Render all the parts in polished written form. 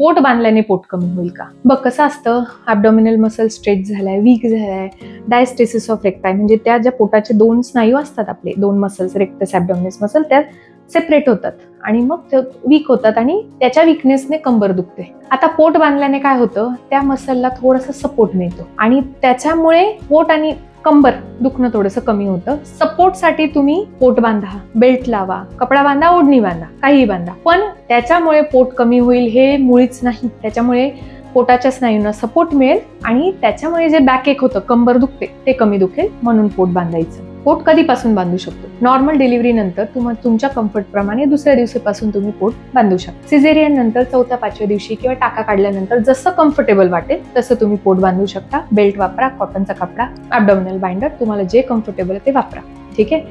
पोट बांधल्याने पोट कमी होईल का? बघ कसं असतं, ॲब्डॉमिनल मसल स्ट्रेच झालाय, वीक झालाय, डायस्टेसिस ऑफ रेक्टाय म्हणजे त्या ज्या पोटाचे दोन स्नायू असतात, आपले दोन मसल्स, रेक्टस ॲब्डॉमिनस मसल, त्या सेपरेट होतात आणि मग ते वीक होतात आणि त्याच्या विकनेसने कंबर दुखते. आता पोट बांधल्याने काय होतं, त्या मसलला थोडासा सपोर्ट मिळतो आणि त्याच्यामुळे पोट आणि कंबर दुखणं थोडंसं कमी होतं. सपोर्टसाठी तुम्ही पोट बांधा, बेल्ट लावा, कपडा बांधा, ओढणी बांधा, काहीही बांधा, पण त्याच्यामुळे पोट कमी होईल हे मुळीच नाही. त्याच्यामुळे पोटाच्या स्नायूंना सपोर्ट मिळेल आणि त्याच्यामुळे जे बॅकएक होतं, कंबर दुखते, ते कमी दुखेल. म्हणून पोट बांधायचं. पोट कधीपासून बांधू शकतो? नॉर्मल डिलिव्हरी नंतर तुमच्या कम्फर्ट प्रमाणे दुसऱ्या दिवशीपासून तुम्ही पोट बांधू शकता. सिझेरियन नंतर 4थ्या-5व्या दिवशी किंवा टाका काढल्यानंतर जसं कम्फर्टेबल वाटेल तसं तुम्ही पोट बांधू शकता. बेल्ट वापरा, कॉटनचा कपडा, ॲब्डॉमिनल बाइंडर, तुम्हाला जे कम्फर्टेबल आहे ते वापरा. ठीक आहे.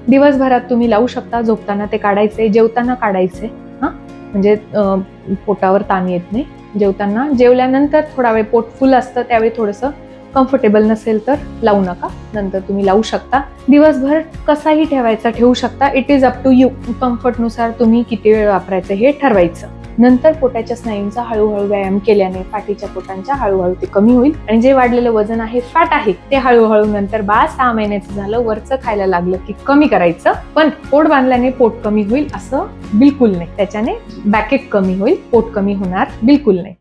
दिवसभरात तुम्ही लावू शकता. झोपताना ते काढायचे, जेवताना काढायचे, म्हणजे पोटावर ताण येत नाही. जेवताना, जेवल्यानंतर थोडा वेळ पोट फुल असतं त्यावेळी थोडंसं कम्फर्टेबल नसेल तर लावू नका, नंतर तुम्ही लावू शकता. दिवसभर कसाही ठेवायचा, ठेवू शकता. It is up to you. कम्फर्टनुसार तुम्ही किती वेळ वापरायचं हे ठरवायचं. नंतर पोटाच्या स्नायूंचा हळूहळू व्यायाम केल्याने पाठीच्या पोटांच्या हळूहळू ते कमी होईल आणि जे वाढलेलं वजन आहे, फॅट आहे, ते हळूहळू नंतर बाळ 6 महिन्याचं झालं, वरचं खायला लागलं की कमी करायचं. पण पोट बांधल्याने पोट कमी होईल असं बिलकुल नाही. त्याच्याने बॅकएक कमी होईल, पोट कमी होणार बिलकुल नाही.